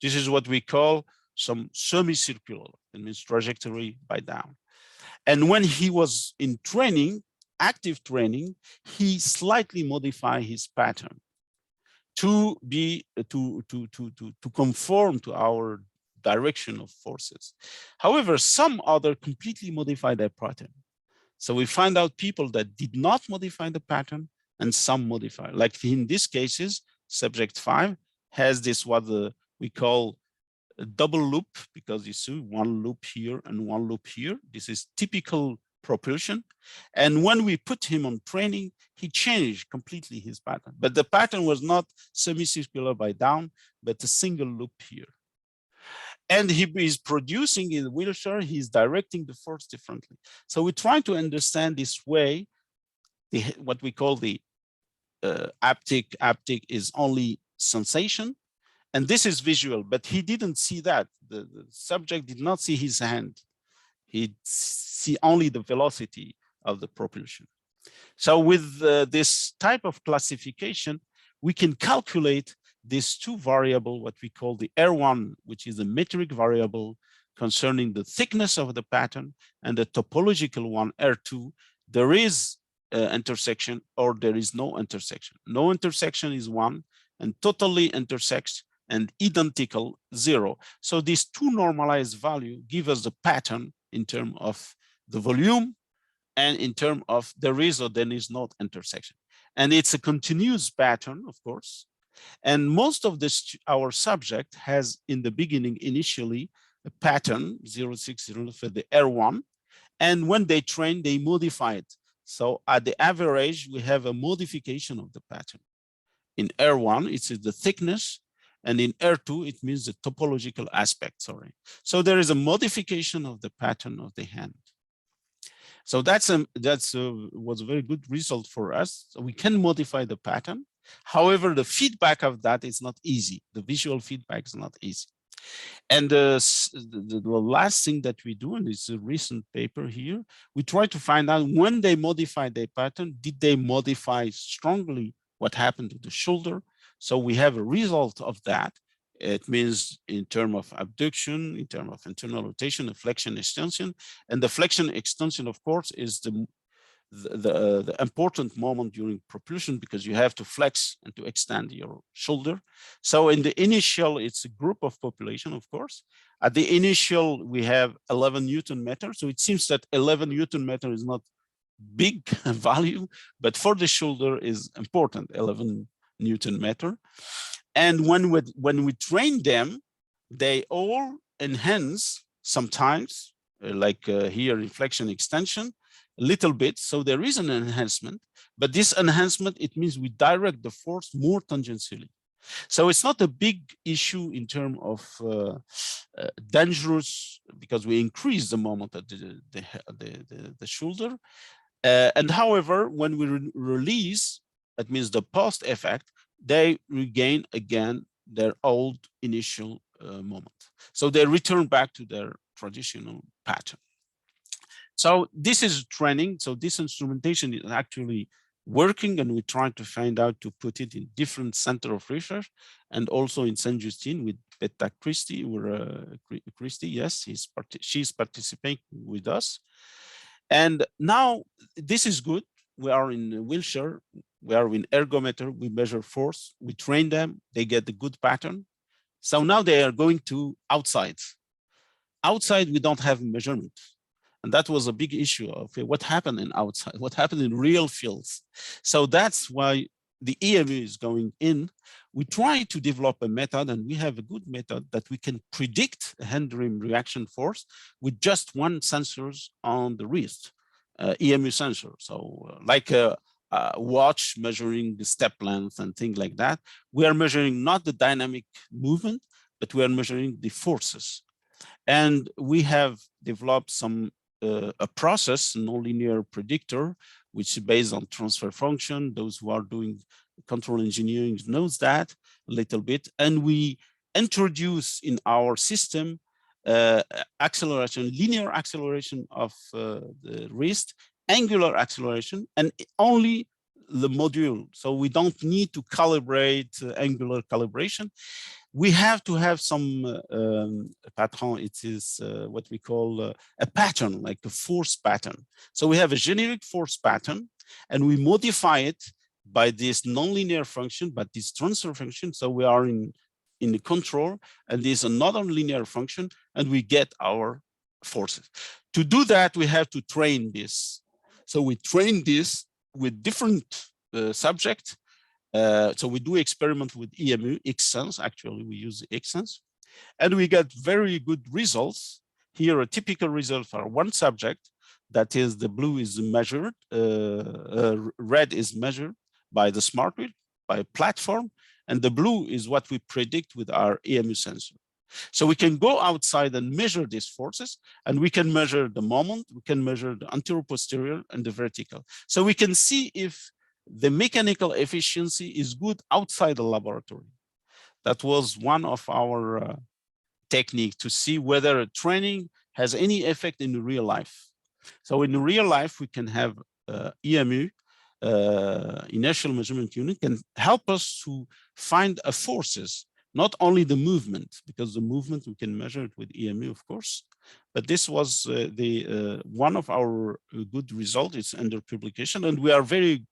This is what we call some semicircular, it means trajectory by down. And when he was in training, active training, he slightly modified his pattern to conform to our direction of forces. However, some other completely modify their pattern. So we find out people that did not modify the pattern and some modify. Like in these cases, subject 5 has this what we call a double loop, because you see one loop here and one loop here. This is typical propulsion. And when we put him on training, he changed completely his pattern. But the pattern was not semicircular by down, but a single loop here. And he is producing in the wheelchair, he's directing the force differently. So we try to understand this way, what we call the haptic. Haptic is only sensation, and this is visual, but he didn't see that. The subject did not see his hand. He see only the velocity of the propulsion. So with this type of classification, we can calculate these two variables, what we call the R1, which is a metric variable concerning the thickness of the pattern, and the topological one, R2. There is intersection or there is no intersection. No intersection is 1, and totally intersects and identical 0. So these two normalized values give us the pattern in terms of the volume and in terms of there is or there is not intersection. And it's a continuous pattern, of course. And most of this, our subject has in the beginning, initially, a pattern 060 for the R1. And when they train, they modify it. So at the average, we have a modification of the pattern. In R1, it's the thickness. And in R2, it means the topological aspect, sorry. So there is a modification of the pattern of the hand. So that's was a very good result for us. So we can modify the pattern. However, the feedback of that is not easy. The visual feedback is not easy. And the last thing that we do, and it's a recent paper here, we try to find out when they modify their pattern, did they modify strongly what happened to the shoulder? So we have a result of that. It means in terms of abduction, in terms of internal rotation, and flexion extension. And the flexion extension, of course, is the important moment during propulsion, because you have to flex and to extend your shoulder. So in the initial, it's a group of population, of course. At the initial, we have 11 Newton meter. So it seems that 11 Newton meter is not big value, but for the shoulder is important, 11 Newton meter. And when we train them, they all enhance sometimes, like here, reflection extension, a little bit. So there is an enhancement, but this enhancement, it means we direct the force more tangentially. So it's not a big issue in terms of dangerous, because we increase the moment at the shoulder. And however, when we release, that means the post effect, they regain again their old initial moment. So they return back to their traditional pattern. So this is training. So this instrumentation is actually working, and we're trying to find out to put it in different center of research, and also in Saint Justine with Beta Christie, or Christie, yes, she's participating with us. And now this is good. We are in a wheelchair, we are in ergometer, we measure force, we train them, they get the good pattern. So now they are going to outside. Outside, we don't have measurement. And that was a big issue of what happened in outside, what happened in real fields. So that's why the EMU is going in. We try to develop a method, and we have a good method that we can predict a hand rim reaction force with just one sensors on the wrist, EMU sensor. So like a watch measuring the step length and things like that. We are measuring not the dynamic movement, but we are measuring the forces. And we have developed some a process, nonlinear predictor, which is based on transfer function. Those who are doing control engineering knows that a little bit. And we introduce in our system acceleration, linear acceleration of the wrist, angular acceleration, and only the module. So we don't need to calibrate angular calibration. We have to have some pattern. It is what we call a pattern, like a force pattern. So we have a generic force pattern, and we modify it by this nonlinear function, but this transfer function. So we are in the control, and there's another linear function, and we get our forces. To do that, we have to train this. So we train this with different subjects. So we do experiment with EMU, X-sense, actually we use X-sense, and we get very good results. Here, a typical result for one subject, that is the blue is measured, red is measured by the smart wheel, by a platform, and the blue is what we predict with our EMU sensor. So we can go outside and measure these forces, and we can measure the moment, we can measure the anterior posterior and the vertical. So we can see if the mechanical efficiency is good outside the laboratory. That was one of our techniques to see whether training has any effect in real life. So in real life, we can have EMU, inertial measurement unit, can help us to find forces, not only the movement, because the movement we can measure it with EMU, of course. But this was one of our good results. It's under publication, and we are very.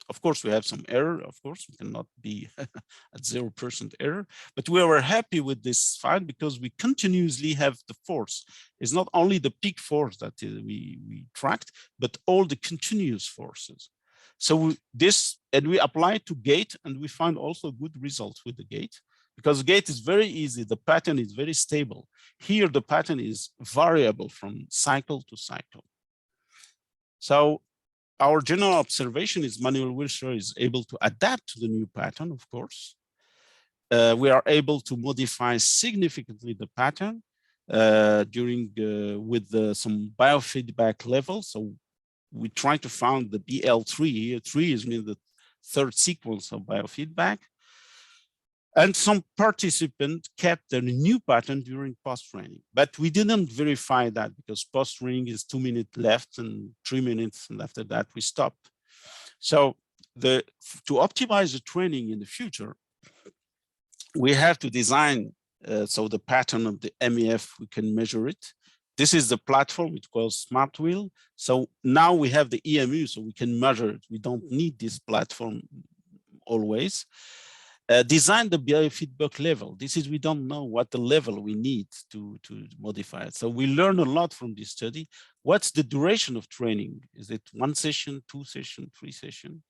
Of course, we have some error. Of course, we cannot be at 0% error, but we were happy with this find because we continuously have the force. It's not only the peak force that we tracked, but all the continuous forces. So we apply it to gate, and we find also good results with the gate, because gate is very easy. The pattern is very stable. Here, the pattern is variable from cycle to cycle. So our general observation is manual wheelchair is able to adapt to the new pattern, of course. We are able to modify significantly the pattern with some biofeedback levels. So we try to find the BL3. 3 is the third sequence of biofeedback. And some participants kept their new pattern during post-training, but we didn't verify that because post-training is 2 minutes left and 3 minutes, and after that we stop. So to optimize the training in the future, we have to design so the pattern of the MEF, we can measure it This is the platform, it calls Smart Wheel. So now we have the EMU, so we can measure it. We don't need this platform always. Design the biofeedback level. This is, we don't know what the level we need to modify it. So we learn a lot from this study. What's the duration of training? Is it 1 session, 2 session, 3 session?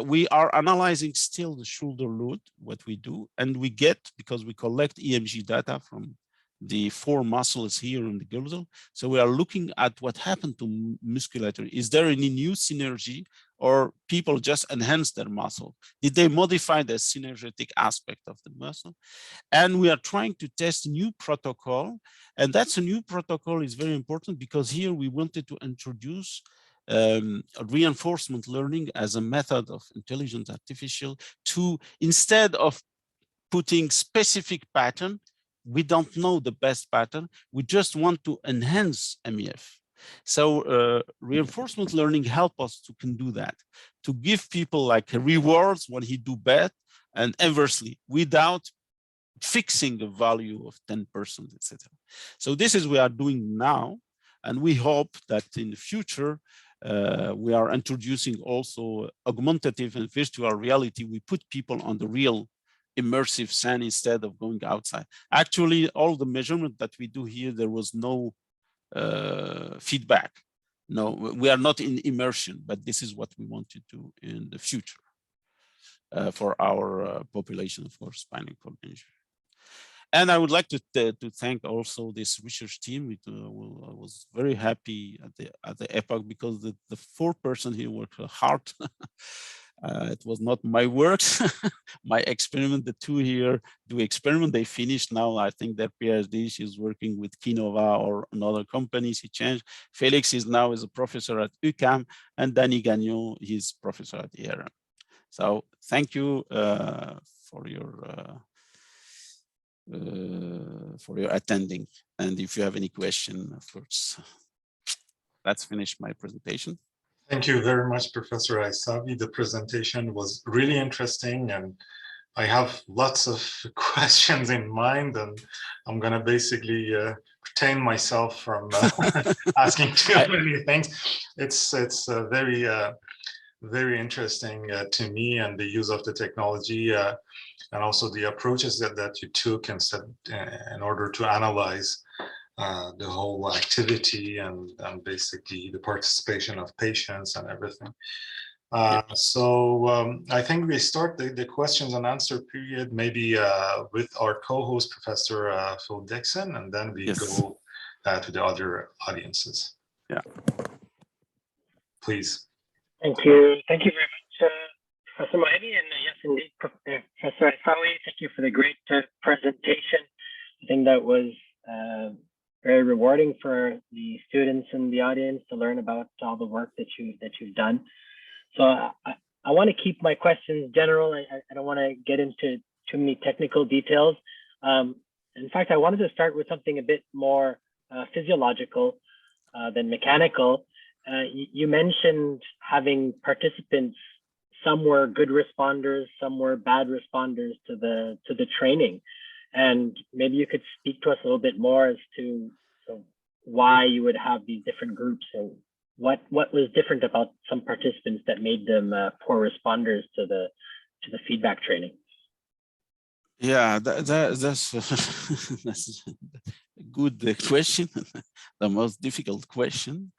We are analyzing still the shoulder load, what we do, and we get, because we collect EMG data from the 4 muscles here in the girdle. So we are looking at what happened to musculature. Is there any new synergy, or people just enhance their muscle? Did they modify the synergetic aspect of the muscle? And we are trying to test new protocol. And that's a new protocol is very important, because here we wanted to introduce reinforcement learning as a method of intelligent artificial to, instead of putting specific pattern, we don't know the best pattern, we just want to enhance MEF. So reinforcement learning help us to can do that, to give people like rewards when he do bad, and inversely, without fixing a value of 10%, etc. So this is what we are doing now, and we hope that in the future, we are introducing also augmentative and virtual reality. We put people on the real immersive sand instead of going outside. Actually, all the measurement that we do here, there was no feedback. No, we are not in immersion, but this is what we want to do in the future for our population for spinal cord injury. And I would like to thank also this research team. I was very happy at the epoch, because the 4 person here worked hard. It was not my work, my experiment. The 2 here do experiment. They finished now. I think their PhD. She's working with Kinova or another company. She changed. Felix is now a professor at UQAM, and Danny Gagnon, he's professor at IRM. So thank you for your attending. And if you have any question, of course, let's finish my presentation. Thank you very much, Professor Aissaoui. The presentation was really interesting, and I have lots of questions in mind, and I'm going to basically retain myself from asking too many things. It's very, very interesting to me, and the use of the technology, and also the approaches that you took in order to analyze the whole activity and basically the participation of patients and everything. So I think we start the questions and answer period maybe with our co-host, Professor Phil Dixon, and then we go to the other audiences. Yeah. Please. Thank you. Thank you very much, Professor Mohedi, and yes, indeed, Professor Aissaoui. Thank you for the great presentation. I think that was very rewarding for the students in the audience to learn about all the work that you've done. So I want to keep my questions general. I don't want to get into too many technical details. In fact, I wanted to start with something a bit more physiological than mechanical. You mentioned having participants, some were good responders, some were bad responders to the training. And maybe you could speak to us a little bit more as to why you would have these different groups, and what was different about some participants that made them poor responders to the feedback training. Yeah, that's that's a good question, the most difficult question.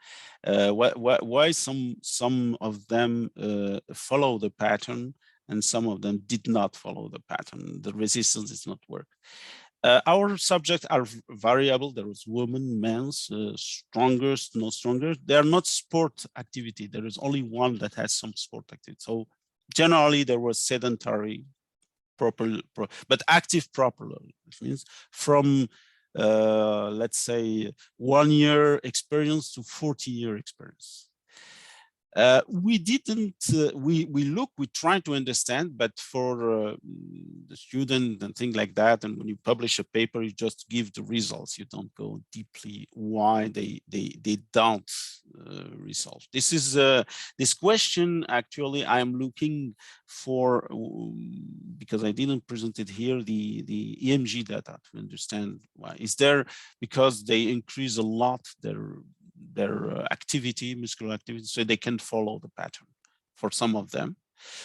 Why some of them follow the pattern and some of them did not follow the pattern? The resistance is not work. Our subjects are variable. There is women, men's, stronger, not stronger. They are not sport activity. There is only one that has some sport activity. So generally there was sedentary, but active properly, which means from let's say 1 year experience to 40-year experience. We didn't, we try to understand, but for the student and things like that, and when you publish a paper, you just give the results. You don't go deeply why they don't resolve. This is this question, actually, I'm looking for, because I didn't present it here, the EMG data to understand why. Is there, because they increase a lot their activity, muscular activity, so they can follow the pattern for some of them,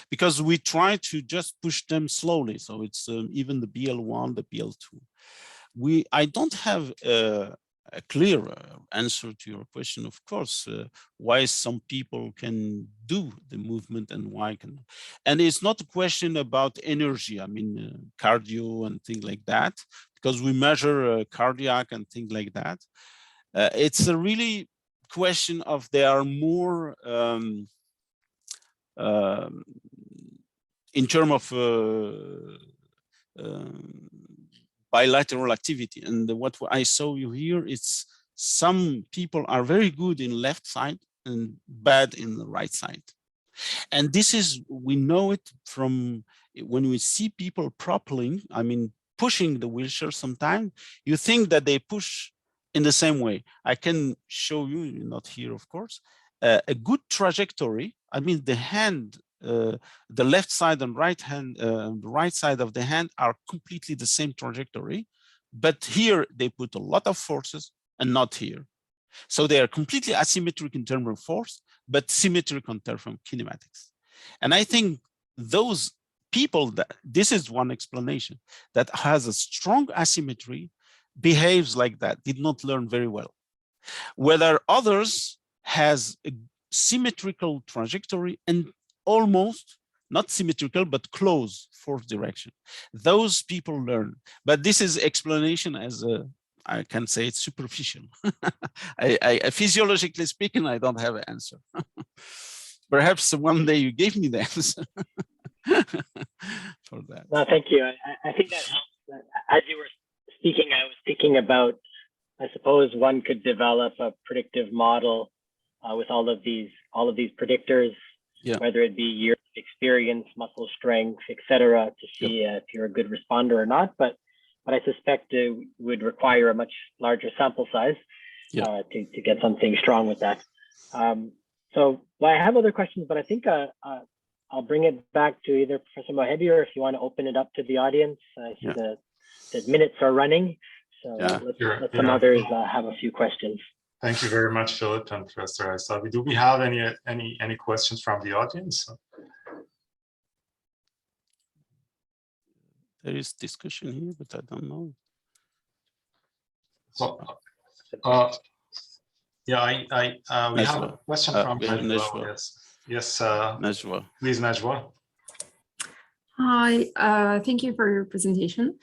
because we try to just push them slowly. So it's even the BL1, the BL2. I don't have a clear answer to your question, of course, why some people can do the movement and why can. And it's not a question about energy, I mean, cardio and things like that, because we measure cardiac and things like that. It's a really question of they are more in terms of bilateral activity. And what I saw you here, it's some people are very good in left side and bad in the right side. And this is, we know it from when we see people propelling, I mean, pushing the wheelchair sometimes, you think that they push in the same way. I can show you, not here, of course, a good trajectory. I mean, the hand, the left side and right hand, the right side of the hand are completely the same trajectory, but here they put a lot of forces and not here. So they are completely asymmetric in terms of force, but symmetric in terms of kinematics. And I think those people, that this is one explanation, that has a strong asymmetry, behaves like that, did not learn very well. Whether others has a symmetrical trajectory and almost not symmetrical, but close force direction. Those people learn, but this is explanation as a, I can say it's superficial. Physiologically speaking, I don't have an answer. Perhaps one day you gave me the answer for that. No, thank you. I think that helps. As you were speaking, I was thinking about, I suppose one could develop a predictive model with all of these predictors, yeah, whether it be years of experience, muscle strength, etc., to see if you're a good responder or not. But I suspect it would require a much larger sample size to get something strong with that. So I have other questions, but I think I'll bring it back to either Professor Mohebi, or if you want to open it up to the audience. I see the minutes are running, so let some others have a few questions. Thank you very much, Philip and Professor Aissaoui. Do we have any questions from the audience? There is discussion here, but I don't know. So, we have a question from Najwa. Yes, Najwa. Please, Najwa. Hi, thank you for your presentation.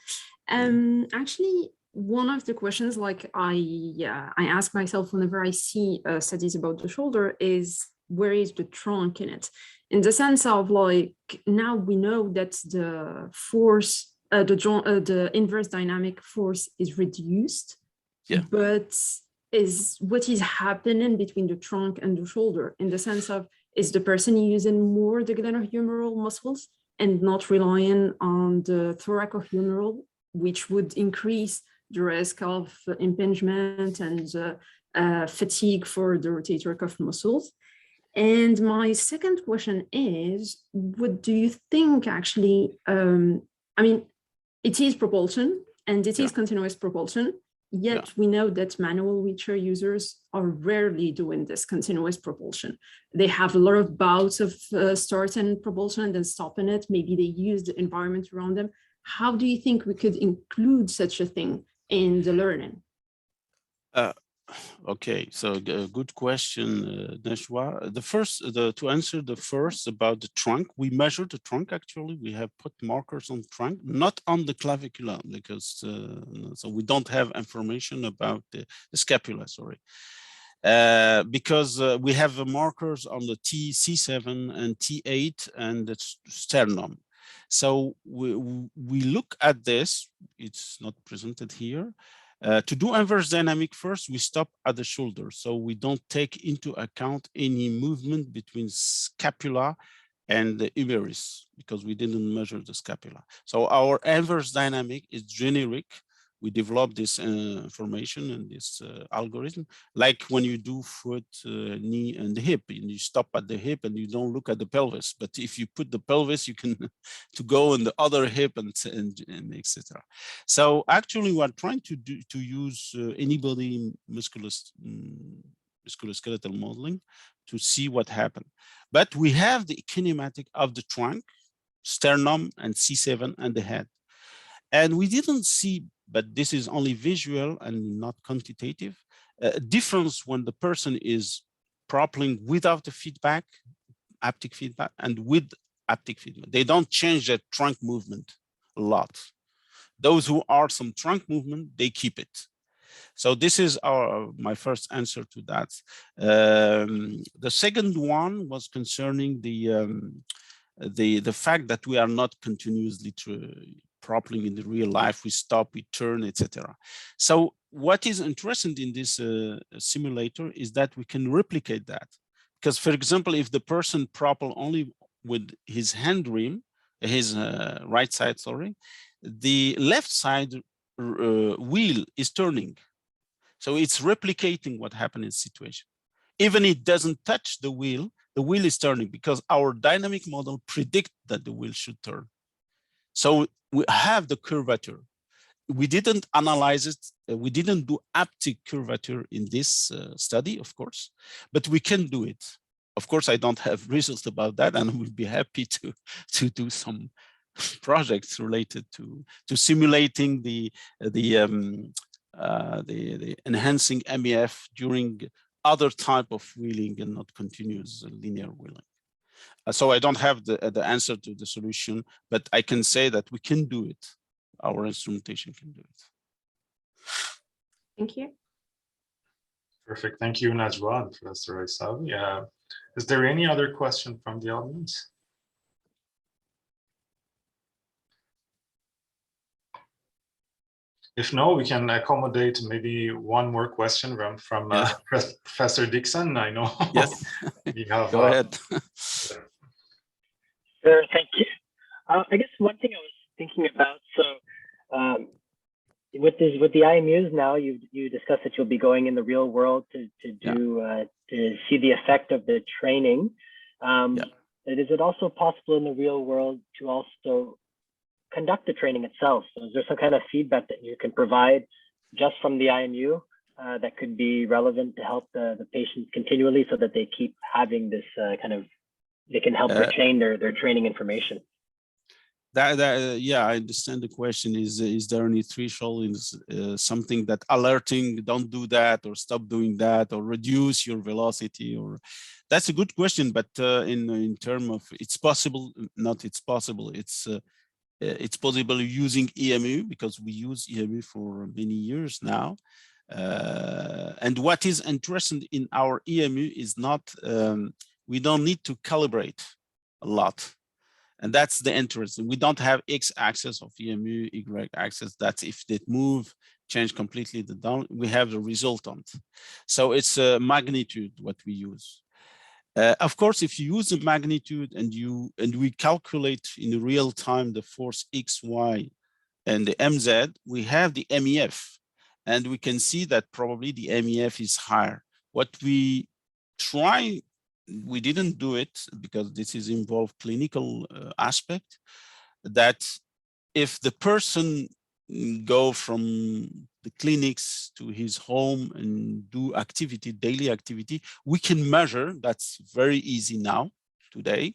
Actually, one of the questions, like I ask myself whenever I see studies about the shoulder, is where is the trunk in it? In the sense of, like, now we know that the force, the inverse dynamic force is reduced, but what is happening between the trunk and the shoulder, in the sense of, is the person using more the glenohumeral muscles and not relying on the thoracohumeral, which would increase the risk of impingement and fatigue for the rotator cuff muscles? And my second question is, what do you think actually, I mean, it is propulsion and it is continuous propulsion, yet we know that manual wheelchair users are rarely doing this continuous propulsion. They have a lot of bouts of starting propulsion and then stopping it. Maybe they use the environment around them. How do you think we could include such a thing in the learning? Okay, so good question, Najwa. To answer the first about the trunk, we measure the trunk. Actually, we have put markers on trunk, not on the clavicula, because so we don't have information about the scapula. Sorry, because we have markers on the T7 and T8 and the sternum. So we look at this. It's not presented here. To do inverse dynamic first, we stop at the shoulder. So we don't take into account any movement between scapula and the humerus because we didn't measure the scapula. So our inverse dynamic is generic. We developed this information and this algorithm, like when you do foot, knee, and hip, and you stop at the hip and you don't look at the pelvis. But if you put the pelvis, you can to go on the other hip and etc. So actually, we're trying to use anybody musculoskeletal modeling to see what happened. But we have the kinematic of the trunk, sternum, and C7 and the head. And we didn't see, but this is only visual and not quantitative, difference when the person is propelling without the feedback, haptic feedback, and with haptic feedback. They don't change their trunk movement a lot. Those who are some trunk movement, they keep it. So this is my first answer to that. The second one was concerning the fact that we are not continuously propelling in the real life. We stop, we turn, etc. So what is interesting in this simulator is that we can replicate that. Because, for example, if the person propel only with his hand rim, his right side, sorry, the left side wheel is turning. So it's replicating what happened in situation. Even it doesn't touch the wheel is turning because our dynamic model predicts that the wheel should turn. So we have the curvature. We didn't analyze it. We didn't do haptic curvature in this study, of course, but we can do it. Of course, I don't have results about that, and I will be happy to do some projects related to simulating the enhancing MEF during other type of wheeling and not continuous linear wheeling. So I don't have the answer to the solution, but I can say that we can do it. Our instrumentation can do it. Thank you. Perfect. Thank you, Najwa and Professor Aissaoui. Is there any other question from the audience? If no, we can accommodate maybe one more question from yes. Professor Dixon. I know. Yes. You have, Go ahead. Sure, thank you. I guess one thing I was thinking about, so with the IMUs now, you discussed that you'll be going in the real world to see the effect of the training. Is it also possible in the real world to also conduct the training itself? So is there some kind of feedback that you can provide just from the IMU that could be relevant to help the patients continually so that they keep having this they can help retain their training information? Yeah, I understand the question. Is there any threshold, something that alerting, don't do that, or stop doing that, or reduce your velocity? Or that's a good question, but in terms of it's possible, not it's possible. It's possible using EMU because we use EMU for many years now. And what is interesting in our EMU is not, we don't need to calibrate a lot. And that's the interest. We don't have x-axis of EMU, y-axis. That's if they move, change completely the down, we have the resultant. So it's a magnitude what we use. Of course, if you use the magnitude and we calculate in real time the force X, Y, and the MZ, we have the MEF, and we can see that probably the MEF is higher. What we try, we didn't do it because this is involved clinical aspect, that if the person go from the clinics to his home and do activity, daily activity, we can measure. That's very easy now, today.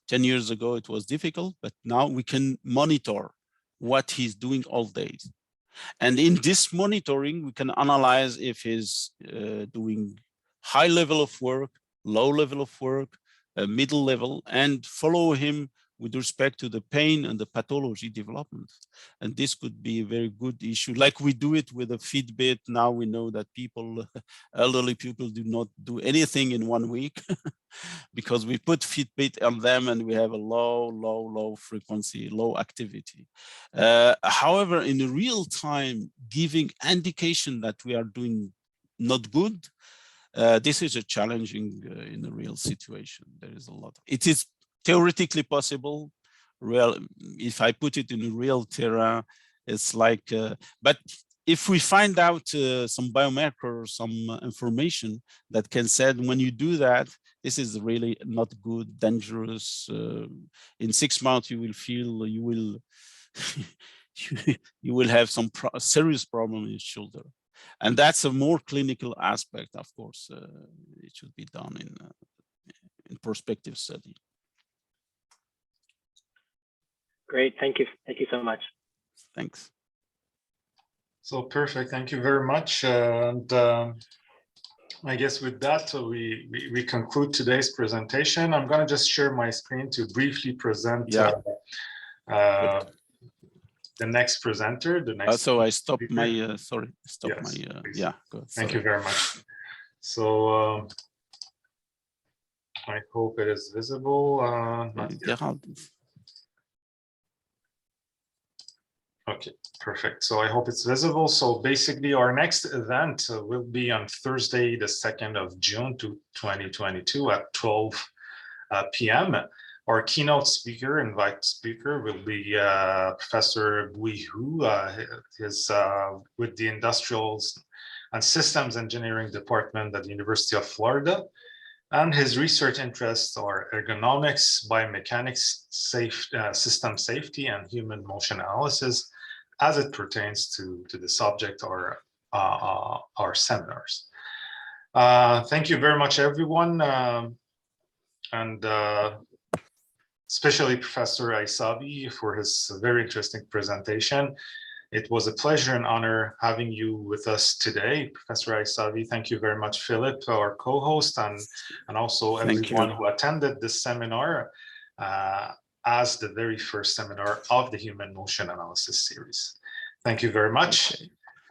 10 years ago, it was difficult, but now we can monitor what he's doing all day. And in this monitoring, we can analyze if he's doing high level of work, low level of work, middle level, and follow him with respect to the pain and the pathology development. And this could be a very good issue. Like we do it with a Fitbit. Now we know that people, elderly people do not do anything in 1 week because we put Fitbit on them and we have a low frequency, low activity. However, in the real time, giving indication that we are doing not good, this is a challenging in the real situation. There is a lot. It is theoretically possible. If I put it in a real terrain, it's like, but if we find out some biomarker, some information that can say when you do that, this is really not good, dangerous. In 6 months, you will feel, you will, you will have some serious problem in your shoulder. And that's a more clinical aspect, of course. It should be done in prospective study. Great, thank you. Thank you so much. Thanks. So perfect, thank you very much. And I guess with that, we conclude today's presentation. I'm gonna just share my screen to briefly present the next presenter. The next. So I stopped my, sorry, stop yes, my, please. yeah, good. Thank you very much. So I hope it is visible. Not yet. Okay, perfect. So I hope it's visible. So basically our next event will be on Thursday, the 2nd of June 2022 at 12 p.m. Our keynote speaker, invite speaker, will be Professor Bui Hu. Is with the Industrials and Systems Engineering Department at the University of Florida. And his research interests are ergonomics, biomechanics, system safety, and human motion analysis as it pertains to the subject or our seminars. Thank you very much, everyone. And especially Professor Aissaoui for his very interesting presentation. It was a pleasure and honor having you with us today, Professor Aissaoui. Thank you very much, Philip, our co-host, and also everyone who attended this seminar as the very first seminar of the Human Motion Analysis series. Thank you very much,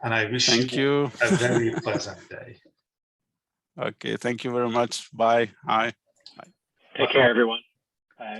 and I wish you a very pleasant day. Okay, thank you very much. Bye. Hi. Take care, everyone.